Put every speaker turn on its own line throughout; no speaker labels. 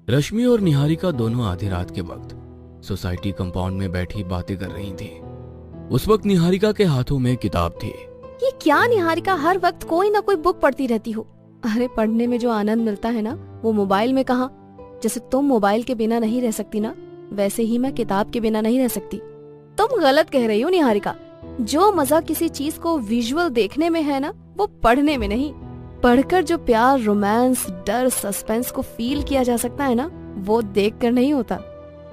रश्मि और निहारिका दोनों आधी रात के वक्त सोसाइटी कंपाउंड में बैठी बातें कर रही थी। उस वक्त निहारिका के हाथों में किताब थी।
ये क्या निहारिका, हर वक्त कोई ना कोई बुक पढ़ती रहती हो। अरे पढ़ने में जो आनंद मिलता है ना, वो मोबाइल में कहाँ। जैसे तुम मोबाइल के बिना नहीं रह सकती ना, वैसे ही मैं किताब के बिना नहीं रह सकती। तुम गलत कह रही हो निहारिका। जो मजा किसी चीज को विजुअल देखने में है ना, वो पढ़ने में नहीं। पढ़कर जो प्यार, रोमांस, डर, सस्पेंस को फील किया जा सकता है ना, वो देखकर नहीं होता।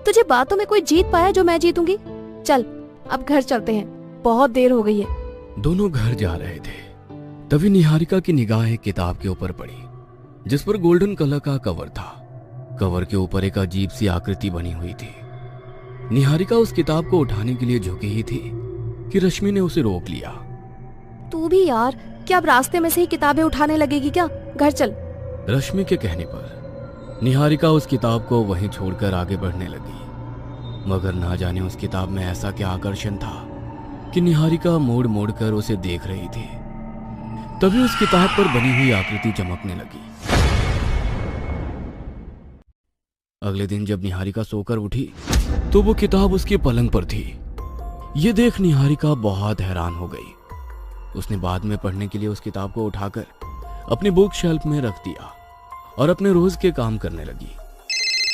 तुझे बातों में कोई जीत पाया जो मैं जीतूंगी? चल अब घर चलते हैं, बहुत देर हो गई है।
दोनों घर जा रहे थे, तभी निहारिका की निगाह एक किताब के ऊपर पड़ी, जिस पर गोल्डन कलर का कवर था। कवर के ऊपर एक अजीब सी आकृति बनी हुई थी। निहारिका उस किताब को उठाने के लिए झुकी ही थी कि रश्मि ने उसे रोक लिया।
तू भी यार, क्या अब रास्ते में से ही किताबें उठाने लगेगी क्या? घर चल।
रश्मि के कहने पर निहारिका उस किताब को वहीं छोड़कर आगे बढ़ने लगी, मगर ना जाने उस किताब में ऐसा क्या आकर्षण था कि निहारिका मोड़ मोड़ कर उसे देख रही थी। तभी उस किताब पर बनी हुई आकृति चमकने लगी। अगले दिन जब निहारिका सोकर उठी तो वो किताब उसके पलंग पर थी। ये देख निहारिका बहुत हैरान हो गई। उसने बाद में पढ़ने के लिए उस किताब को उठाकर अपनी बुक शेल्फ में रख दिया और अपने रोज के काम करने लगी।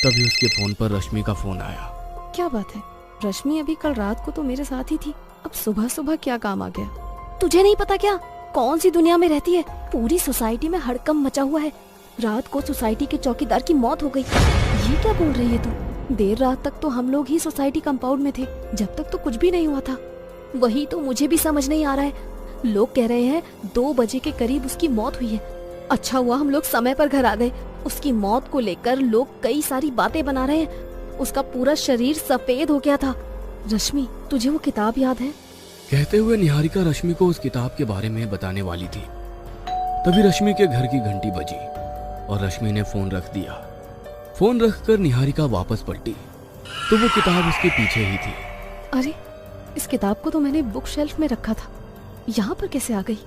तभी उसके फोन पर रश्मि का फोन आया।
क्या बात है? रश्मि अभी कल रात को तो मेरे साथ ही थी, अब सुबह सुबह क्या काम आ गया? तुझे नहीं पता क्या, कौन सी दुनिया में रहती है? पूरी सोसाइटी में हड़कंप मचा हुआ है। रात को सोसाइटी के चौकीदार की मौत हो गई। ये क्या बोल रही है तू? देर रात तक तो हम लोग ही सोसाइटी कंपाउंड में थे, जब तक तो कुछ भी नहीं हुआ था। वही तो मुझे भी समझ नहीं आ रहा है। लोग कह रहे हैं 2 बजे के करीब उसकी मौत हुई है। अच्छा हुआ हम लोग समय पर घर आ गए। उसकी मौत को लेकर लोग कई सारी बातें बना रहे हैं। उसका पूरा शरीर सफेद हो गया था। रश्मि, तुझे वो किताब याद है?
कहते हुए निहारिका रश्मि को उस किताब के बारे में बताने वाली थी। तभी रश्मि के घर की घंटी बजी और रश्मि ने फोन रख दिया। फोन रखकर निहारिका वापस पलटी तो वो किताब उसके पीछे ही थी।
अरे, इस किताब को तो मैंने बुक शेल्फ में रखा था, यहाँ पर कैसे आ गई?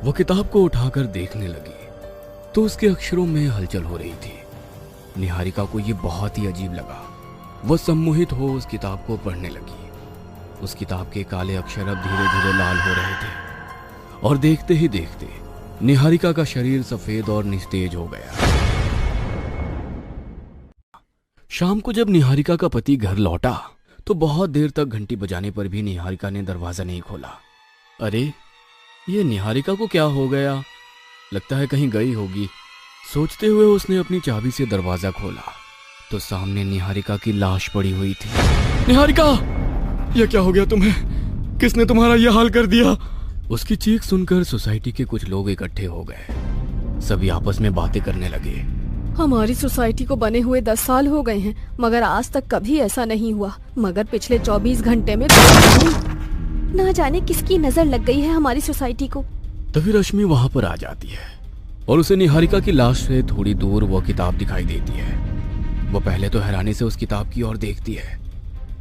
वो किताब को उठाकर देखने लगी तो उसके अक्षरों में हलचल हो रही थी। निहारिका को ये बहुत ही अजीब लगा। वो सम्मोहित हो उस किताब को पढ़ने लगी। उस किताब के काले अक्षर अब धीरे धीरे लाल हो रहे थे और देखते ही देखते निहारिका का शरीर सफेद और निस्तेज हो गया। शाम को जब निहारिका का पति घर लौटा तो बहुत देर तक घंटी बजाने पर भी निहारिका ने दरवाजा नहीं खोला। अरे, ये निहारिका को क्या हो गया? लगता है कहीं गई होगी। सोचते हुए उसने अपनी चाबी से दरवाजा खोला तो सामने निहारिका की लाश पड़ी हुई थी। निहारिका, ये क्या हो गया तुम्हें? किसने तुम्हारा यह हाल कर दिया? उसकी चीख सुनकर सोसाइटी के कुछ लोग इकट्ठे हो गए। सभी आपस में बातें करने लगे।
हमारी सोसाइटी को बने हुए 10 साल हो गए हैं, मगर आज तक कभी ऐसा नहीं हुआ। मगर पिछले 24 घंटे में ना जाने किसकी नजर लग गई है हमारी सोसाइटी को।
तभी रश्मि वहां पर आ जाती है और उसे निहारिका की लाश से थोड़ी दूर वो किताब दिखाई देती है। वो पहले तो हैरानी से उस किताब की ओर देखती है,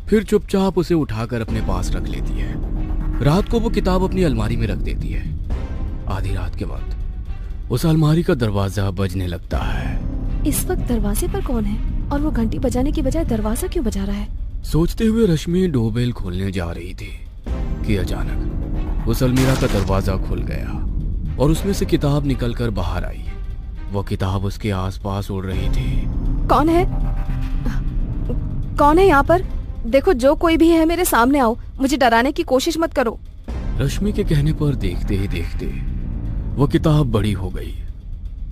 फिर चुपचाप उसे उठाकर अपने पास रख लेती है। रात को वो किताब अपनी अलमारी में रख देती है। आधी रात के वक्त उस अलमारी का दरवाजा बजने लगता है।
इस वक्त दरवाजे पर कौन है और वो घंटी बजाने की बजाय दरवाजा क्यों बजा रहा है?
सोचते हुए रश्मि डोरबेल खोलने जा रही थी कि अचानक उस अलमीरा का दरवाजा खुल गया और उसमें से किताब निकलकर बाहर आई। वो किताब उसके आसपास उड़ रही थी।
कौन है? कौन है यहाँ पर? देखो, जो कोई भी है मेरे सामने आओ, मुझे डराने की कोशिश मत करो।
रश्मि के कहने पर देखते ही देखते वो किताब बड़ी हो गई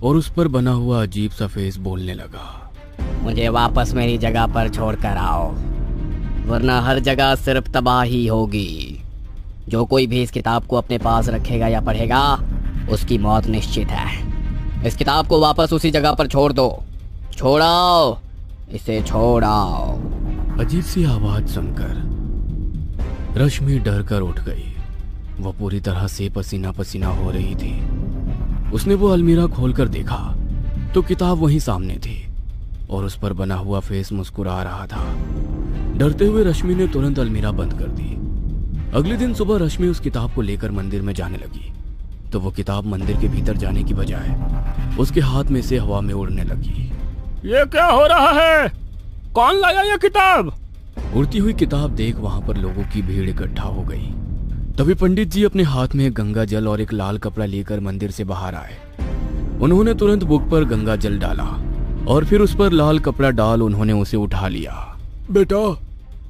और उस पर बना हुआ अजीब सा फेस बोलने लगा।
मुझे वापस मेरी जगह पर छोड़कर आओ, वरना हर जगह सिर्फ तबाही होगी। जो कोई भी इस किताब को अपने पास रखेगा या पढ़ेगा, उसकी मौत निश्चित है। इस किताब को वापस उसी जगह पर छोड़ दो। छोड़ाओ, इसे छोड़ाओ।
अजीब सी आवाज सुनकर रश्मि डर कर उठ गई। वह पूरी तरह से पसीना पसीना हो रही थी। उसने वो अलमीरा खोलकर देखा तो किताब वहीं सामने थी और उस पर बना हुआ फेस मुस्कुरा रहा था। डरते हुए रश्मि ने तुरंत अलमीरा बंद कर दी। अगले दिन सुबह रश्मि उस किताब को लेकर मंदिर में जाने लगी तो वो किताब मंदिर के भीतर जाने की बजाय उसके हाथ में से हवा में उड़ने लगी। ये क्या हो रहा है? कौन लाया ये किताब? उड़ती हुई किताब देख वहां पर लोगों की भीड़ इकट्ठा हो गई। तभी पंडित जी अपने हाथ में गंगा जल और एक लाल कपड़ा लेकर मंदिर से बाहर आए। उन्होंने तुरंत बुक पर गंगा जल डाला और फिर उस पर लाल कपड़ा डाल उन्होंने उसे उठा लिया।
बेटा,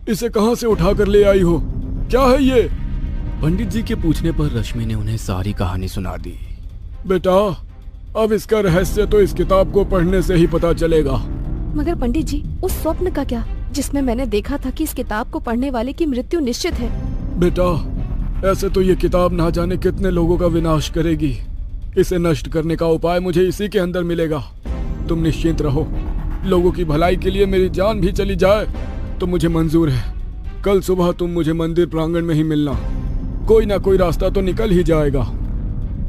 इसे कहां से उठा कर ले आई हो? क्या है ये?
पंडित जी के पूछने पर रश्मि ने उन्हें सारी कहानी सुना दी।
बेटा, अब इसका रहस्य तो इस किताब को पढ़ने से ही पता चलेगा।
मगर पंडित जी, उस स्वप्न का क्या जिसमें मैंने देखा था कि इस किताब को पढ़ने वाले की मृत्यु निश्चित है?
बेटा, ऐसे तो ये किताब ना जाने कितने लोगों का विनाश करेगी। इसे नष्ट करने का उपाय मुझे इसी के अंदर मिलेगा। तुम निश्चिंत रहो। लोगों की भलाई के लिए मेरी जान भी चली जाए तो मुझे मंजूर है। कल सुबह तुम मुझे मंदिर प्रांगण में ही मिलना। कोई ना कोई रास्ता तो निकल ही जाएगा।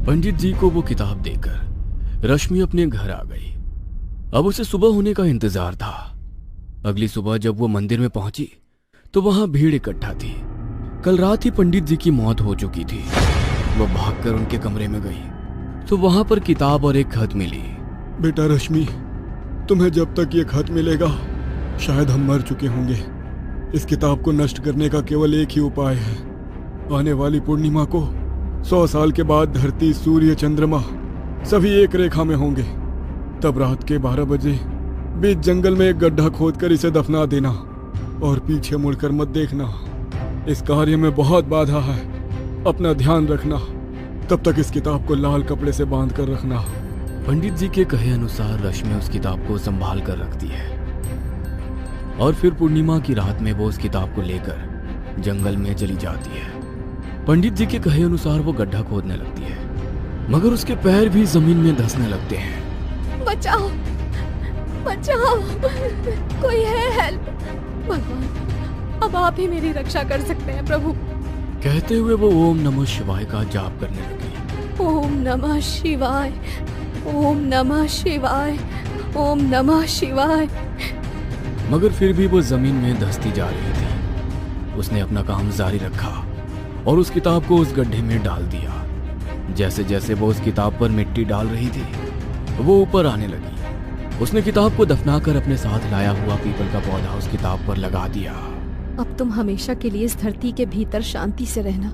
पंडित जी को वो किताब देकर रश्मि अपने घर आ गई। अब उसे सुबह होने का इंतजार था। अगली सुबह जब वो मंदिर में पहुंची तो वहां भीड़ इकट्ठा थी। कल रात ही पंडित जी की मौत हो चुकी थी। वो भागकर उनके कमरे में गई तो वहां पर किताब और एक खत मिली।
बेटा रश्मि, तुम्हें जब तक ये खत मिलेगा शायद हम मर चुके होंगे। इस किताब को नष्ट करने का केवल एक ही उपाय है। आने वाली पूर्णिमा को 100 साल के बाद धरती, सूर्य, चंद्रमा सभी एक रेखा में होंगे। तब रात के 12 बजे बीच जंगल में एक गड्ढा खोदकर इसे दफना देना और पीछे मुड़कर मत देखना। इस कार्य में बहुत बाधा है। अपना ध्यान रखना। तब तक इस किताब को लाल कपड़े से बांध कर रखना।
पंडित जी के कहे अनुसार रश्मि उस किताब को संभाल कर रखती है और फिर पूर्णिमा की रात में वो उस किताब को लेकर जंगल में चली जाती है। पंडित जी के कहे अनुसार वो गड्ढा खोदने लगती है मगर उसके पैर भी जमीन में धंसने लगते हैं।
बचाओ, बचाओ, कोई है? हेल्प! भगवान, अब आप ही मेरी रक्षा कर सकते हैं प्रभु।
कहते हुए वो ओम नमः शिवाय का जाप करने लगी।
ओम नमः शिवाय, ओम नमः शिवाय, ओम नमः शिवाय।
मगर फिर भी वो जमीन में धंसती जा रही थी। उसने अपना काम जारी रखा और उस किताब को उस गड्ढे में डाल दिया। जैसे जैसे वो उस किताब पर मिट्टी डाल रही थी वो ऊपर आने लगी। उसने किताब को दफनाकर अपने साथ लाया हुआ पीपल का पौधा उस किताब पर लगा दिया।
अब तुम हमेशा के लिए इस धरती के भीतर शांति से रहना।